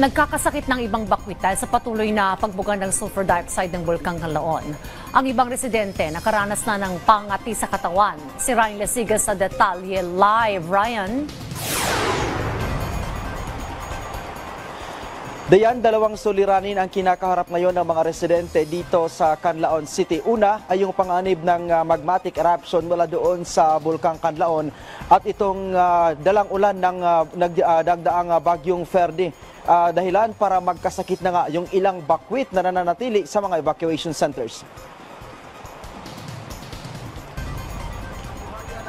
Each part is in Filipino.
Nagkakasakit ng ibang bakwit dahil sa patuloy na pagbuga ng sulfur dioxide ng Bulkang Canlaon. Ang ibang residente nakaranas na ng pangati sa katawan. Si Ryan Lesiga sa detalye live. Ryan? Dayan, dalawang suliranin ang kinakaharap ngayon ng mga residente dito sa Canlaon City. Una ay yung panganib ng magmatic eruption mula doon sa Bulkang Canlaon at itong dalang ulan ng nagdaang bagyong Ferdy. Dahilan para magkasakit na nga yung ilang bakwit na nananatili sa mga evacuation centers.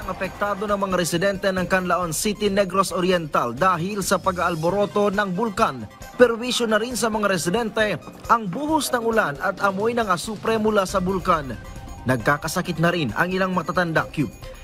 Apektado ng mga residente ng Canlaon City, Negros Oriental dahil sa pag-aalboroto ng bulkan. Perwisyo na rin sa mga residente ang buhos ng ulan at amoy ng asupre mula sa bulkan. Nagkakasakit na rin ang ilang matatanda,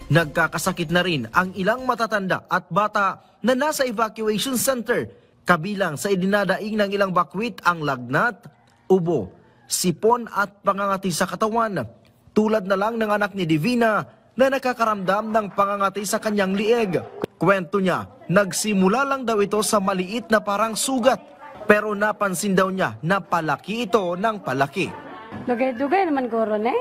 Nagkakasakit na rin ang ilang matatanda at bata na nasa evacuation center. Kabilang sa idinadaing ng ilang bakwit ang lagnat, ubo, sipon at pangangati sa katawan. Tulad na lang ng anak ni Divina na nakakaramdam ng pangangati sa kanyang lieg. Kwento niya, nagsimula lang daw ito sa maliit na parang sugat. Pero napansin daw niya na palaki ito ng palaki. Dugay-dugay naman guro ne.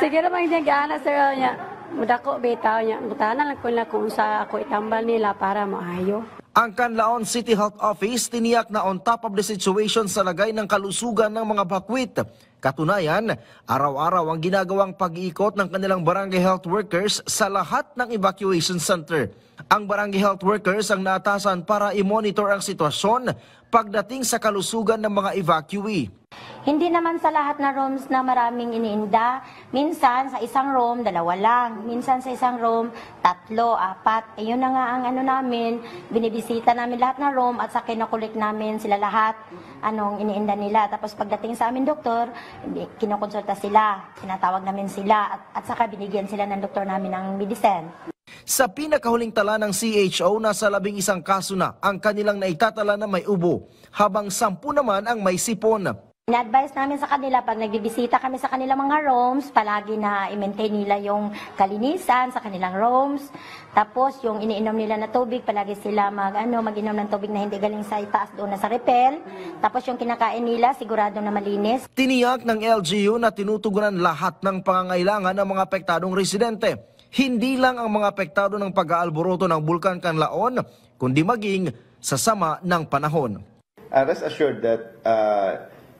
Sige naman niya gana sa niya. Mudako bitaw niya. Mutana lang kung sa ako itambal nila para maayo. Ang Canlaon City Health Office tiniyak na on top of the situation sa lagay ng kalusugan ng mga bakwit. Katunayan, araw-araw ang ginagawang pag-iikot ng kanilang barangay health workers sa lahat ng evacuation center. Ang barangay health workers ang naatasan para i-monitor ang sitwasyon pagdating sa kalusugan ng mga evacuee. Hindi naman sa lahat na rooms na maraming iniinda. Minsan sa isang room, 2 lang. Minsan sa isang room, 3, 4. Yun na nga ang namin, binibisita namin lahat na room at sa kinukulik namin sila lahat anong iniinda nila. Tapos pagdating sa amin doktor, kinukonsulta sila, tinatawag namin sila at saka binigyan sila ng doktor namin ng medicine. Sa pinakahuling tala ng CHO, nasa 11 kaso na ang kanilang naitatala na may ubo, habang 10 naman ang may sipon. In-advise namin sa kanila pag nagbibisita kami sa kanilang mga rooms, palagi na i-maintain nila yung kalinisan sa kanilang rooms. Tapos yung iniinom nila na tubig, palagi sila mag-inom ng tubig na hindi galing sa itaas doon na sa repel. Tapos yung kinakain nila, sigurado na malinis. Tiniyak ng LGU na tinutugunan lahat ng pangangailangan ng mga apektadong residente. Hindi lang ang mga apektado ng pag-aalboroto ng Bulkang Canlaon, kundi maging sa sama ng panahon. Rest assured that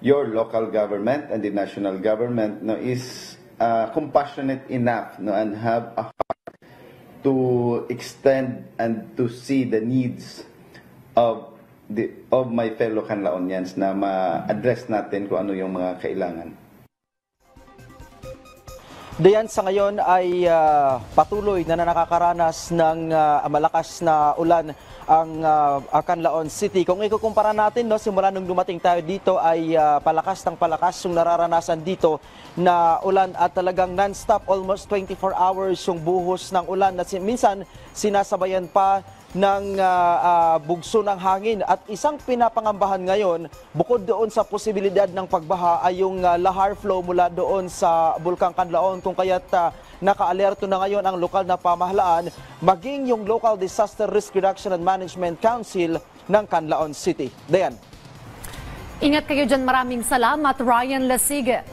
your local government and the national government is compassionate enough and have a heart to extend and to see the needs of my fellow Canlaonians na ma-address natin kung ano yung mga kailangan. Dayan, sa ngayon ay patuloy na nakakaranas ng malakas na ulan ang Canlaon City. Kung ikukumpara natin, simula nung dumating tayo dito ay palakas ng palakas yung nararanasan dito na ulan at talagang non-stop, almost 24 hours yung buhos ng ulan na minsan sinasabayan pa ng bugso ng hangin. At isang pinapangambahan ngayon, bukod doon sa posibilidad ng pagbaha, ay yung lahar flow mula doon sa Bulkang Canlaon, kung kaya't naka-alerto na ngayon ang lokal na pamahalaan, maging yung Local Disaster Risk Reduction and Management Council ng Canlaon City. Dayan. Ingat kayo dyan. Maraming salamat, Ryan Lesiga.